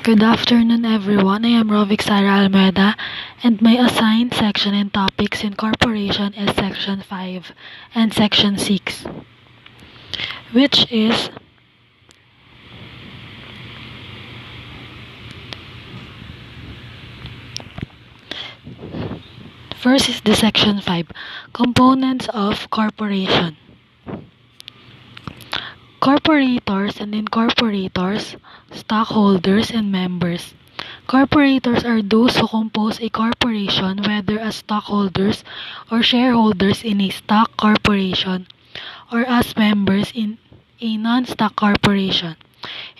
Good afternoon, everyone. I am rhovic Almueda, and my assigned section and topics in corporation is Section 5 and Section 6, which is first is the Section 5, Components of Corporation. Corporators and incorporators, stockholders, and members. Corporators are those who compose a corporation, whether as stockholders or shareholders in a stock corporation or as members in a non-stock corporation.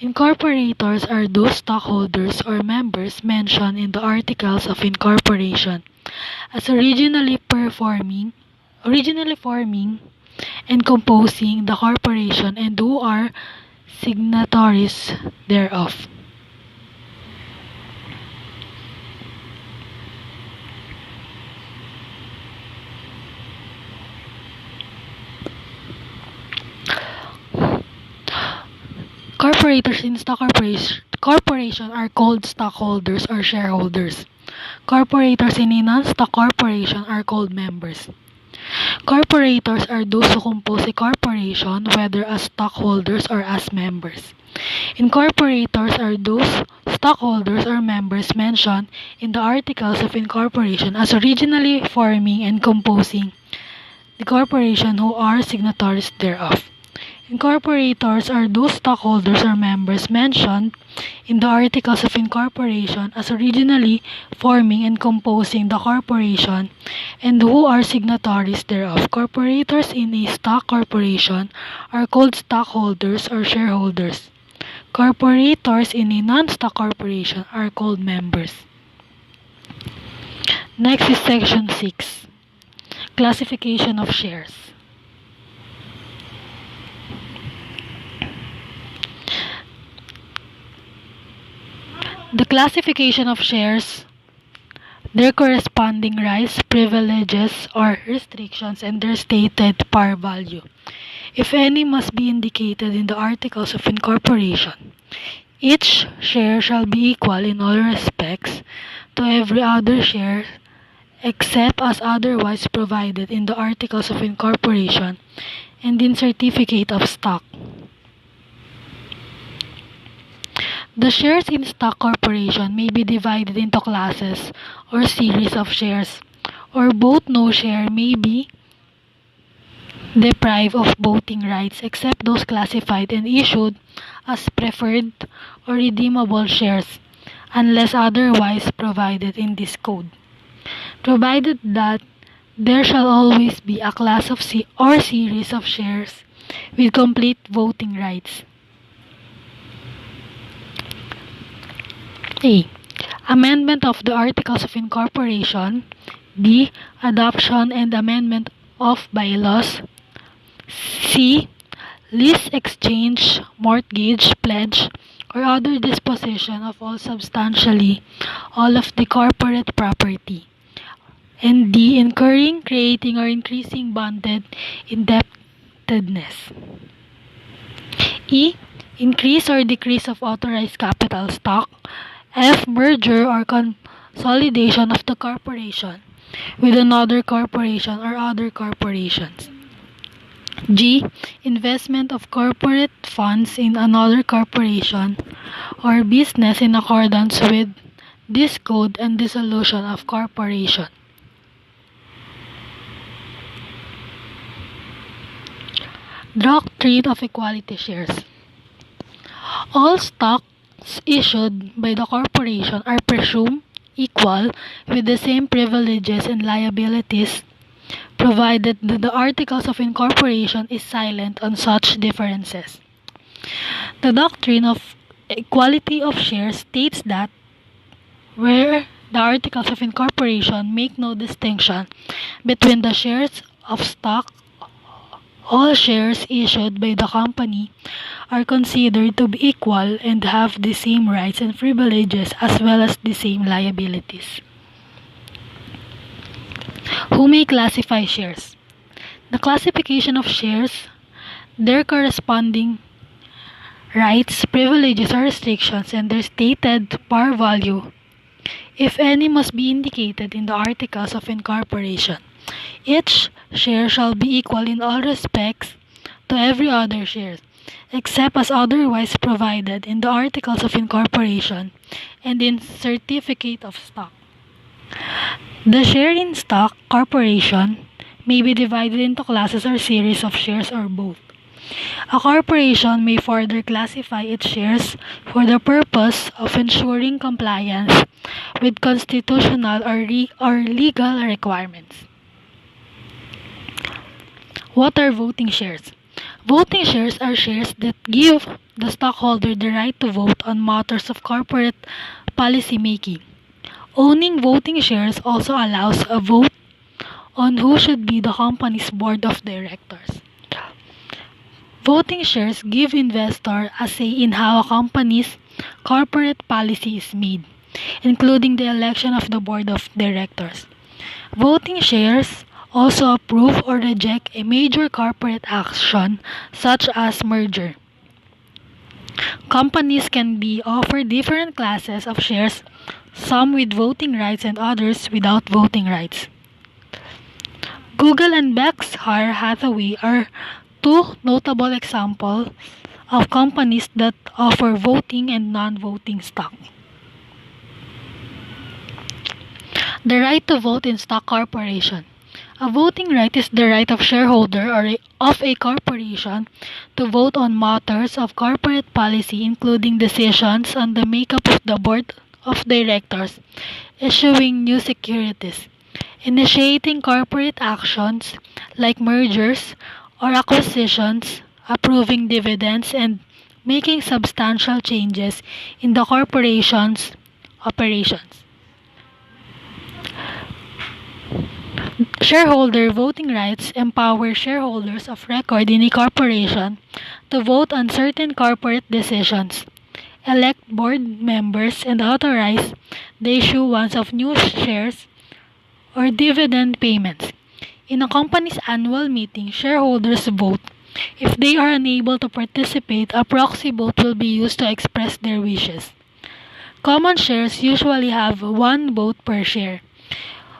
Incorporators are those stockholders or members mentioned in the Articles of Incorporation as originally forming and composing the corporation and who are signatories thereof. Corporators in stock corporation are called stockholders or shareholders. Corporators in a non-stock corporation are called members. Corporators are those who compose a corporation, whether as stockholders or as members. Incorporators are those stockholders or members mentioned in the Articles of Incorporation as originally forming and composing the corporation who are signatories thereof. Incorporators are those stockholders or members mentioned in the Articles of Incorporation as originally forming and composing the corporation and who are signatories thereof. Corporators in a stock corporation are called stockholders or shareholders. Corporators in a non-stock corporation are called members. Next is Section 6, Classification of Shares. The classification of shares, their corresponding rights, privileges, or restrictions, and their stated par value, if any, must be indicated in the Articles of Incorporation. Each share shall be equal in all respects to every other share except as otherwise provided in the Articles of Incorporation and in Certificate of Stock. The shares in stock corporation may be divided into classes or series of shares, or both. No share may be deprived of voting rights except those classified and issued as preferred or redeemable shares, unless otherwise provided in this code. Provided that there shall always be a class of or series of shares with complete voting rights. A. Amendment of the Articles of Incorporation. B. Adoption and amendment of bylaws. C. Lease, exchange, mortgage, pledge, or other disposition of all substantially all of the corporate property. And D. Incurring, creating, or increasing bonded indebtedness. E. Increase or decrease of authorized capital stock. F. Merger or consolidation of the corporation with another corporation or other corporations. G. Investment of corporate funds in another corporation or business in accordance with this code and dissolution of corporation. Doctrine of Equality Shares. All stocks issued by the corporation are presumed equal with the same privileges and liabilities, provided that the Articles of Incorporation is silent on such differences. The doctrine of equality of shares states that where the Articles of Incorporation make no distinction between the shares of stock, all shares issued by the company are considered to be equal and have the same rights and privileges as well as the same liabilities. Who may classify shares? The classification of shares, their corresponding rights, privileges, or restrictions, and their stated par value, if any, must be indicated in the articles of incorporation. Each share shall be equal in all respects to every other share, except as otherwise provided in the articles of incorporation and in certificate of stock. The share in stock corporation may be divided into classes or series of shares or both. A corporation may further classify its shares for the purpose of ensuring compliance with constitutional or legal requirements. What are voting shares? Voting shares are shares that give the stockholder the right to vote on matters of corporate policy making. Owning voting shares also allows a vote on who should be the company's board of directors. Voting shares give investors a say in how a company's corporate policy is made, including the election of the board of directors. Voting shares also approve or reject a major corporate action such as merger. Companies can be offered different classes of shares, some with voting rights and others without voting rights. Google and Berkshire Hathaway are two notable examples of companies that offer voting and non-voting stock. The right to vote in stock corporation. A voting right is the right of shareholder of a corporation to vote on matters of corporate policy, including decisions on the makeup of the board of directors, issuing new securities, initiating corporate actions like mergers or acquisitions, approving dividends, and making substantial changes in the corporation's operations. Shareholder voting rights empower shareholders of record in a corporation to vote on certain corporate decisions, elect board members, and authorize the issuance of new shares or dividend payments. In a company's annual meeting, shareholders vote. If they are unable to participate, a proxy vote will be used to express their wishes. Common shares usually have one vote per share,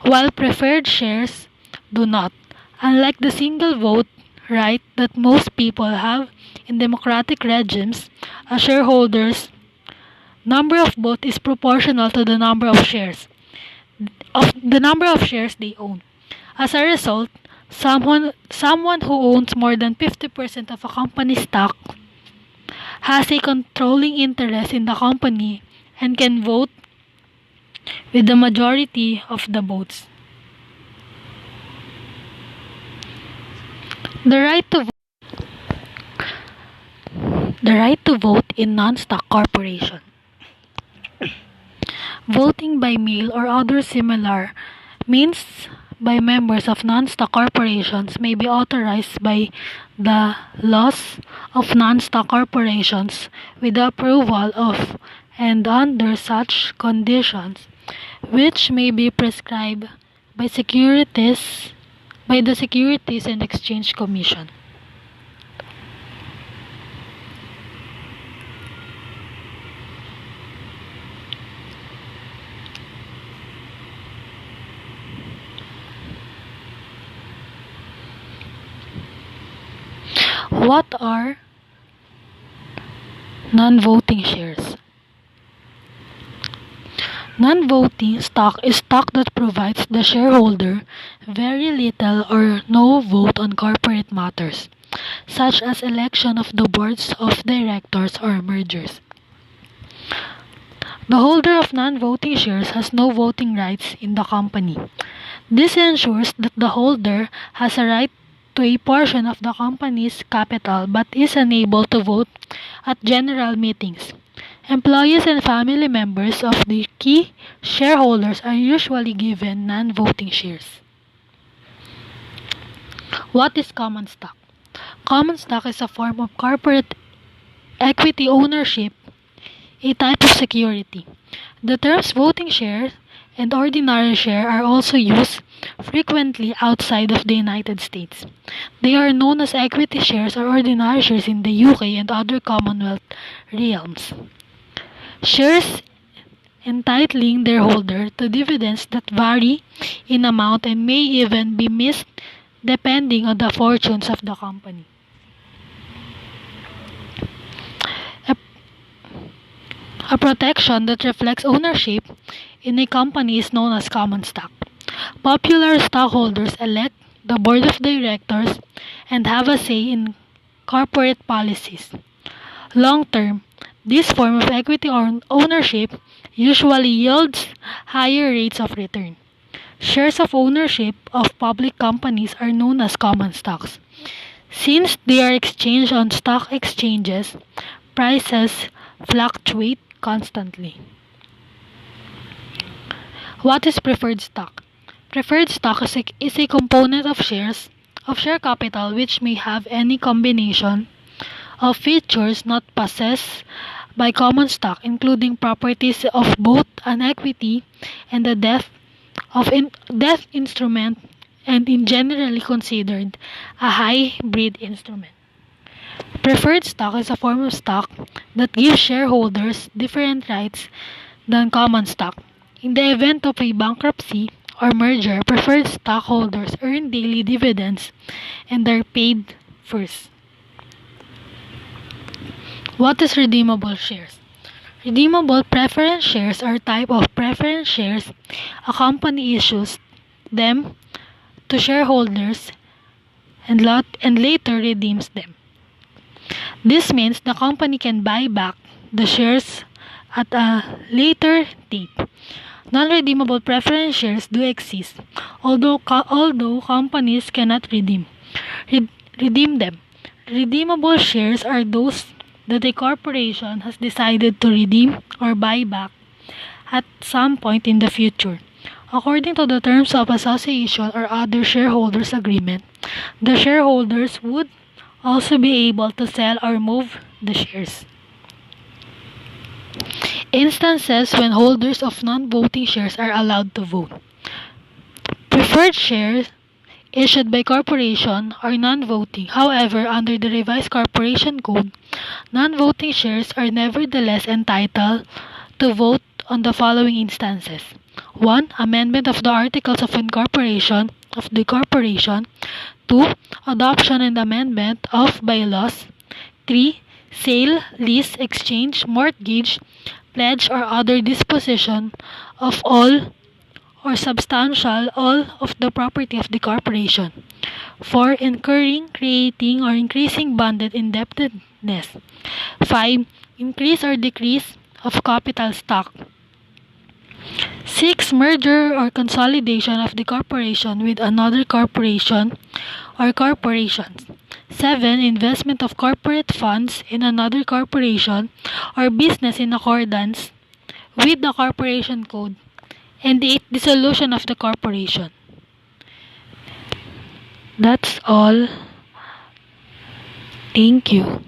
while preferred shares do not. Unlike the single vote right that most people have in democratic regimes, a shareholder's number of votes is proportional to the number of shares they own. As a result, someone who owns more than 50% of a company's stock has a controlling interest in the company and can vote with the majority of the votes. The right to vote in non-stock corporation. Voting by mail or other similar means by members of non-stock corporations may be authorized by the laws of non-stock corporations with the approval of and under such conditions, which may be prescribed by the Securities and Exchange Commission. What are non-voting shares? Non-voting stock is stock that provides the shareholder very little or no vote on corporate matters, such as election of the boards of directors or mergers. The holder of non-voting shares has no voting rights in the company. This ensures that the holder has a right to a portion of the company's capital but is unable to vote at general meetings. Employees and family members of the key shareholders are usually given non-voting shares. What is common stock? Common stock is a form of corporate equity ownership, a type of security. The terms voting shares and ordinary share are also used frequently outside of the United States. They are known as equity shares or ordinary shares in the UK and other Commonwealth realms. Shares entitling their holder to dividends that vary in amount and may even be missed depending on the fortunes of the company. A protection that reflects ownership in a company is known as common stock. Popular stockholders elect the board of directors and have a say in corporate policies. Long term, this form of equity ownership usually yields higher rates of return. Shares of ownership of public companies are known as common stocks. Since they are exchanged on stock exchanges, prices fluctuate constantly. What is preferred stock? Preferred stock is a component of share capital which may have any combination of features not possessed by common stock, including properties of both an equity and a debt instrument, and in generally considered a hybrid instrument. Preferred stock is a form of stock that gives shareholders different rights than common stock. In the event of a bankruptcy or merger, preferred stockholders earn daily dividends and are paid first. What is redeemable shares? Redeemable preference shares are a type of preference shares. A company issues them to shareholders and later redeems them. This means the company can buy back the shares at a later date. Non-redeemable preference shares do exist, although companies cannot redeem them. Redeemable shares are those that a corporation has decided to redeem or buy back at some point in the future. According to the terms of association or other shareholders agreement, the shareholders would also be able to sell or move the shares. Instances when holders of non-voting shares are allowed to vote. Preferred shares issued by corporation are non-voting. However, under the revised corporation code, non-voting shares are nevertheless entitled to vote on the following instances. 1. Amendment of the Articles of Incorporation of the corporation. 2. Adoption and amendment of bylaws. 3. Sale, lease, exchange, mortgage, pledge, or other disposition of all or substantial all of the property of the corporation. 4. Incurring, creating, or increasing bonded indebtedness. 5. Increase or decrease of capital stock. 6. Merger or consolidation of the corporation with another corporation or corporations. 7. Investment of corporate funds in another corporation or business in accordance with the corporation code. And 8. Dissolution of the corporation. That's all. Thank you.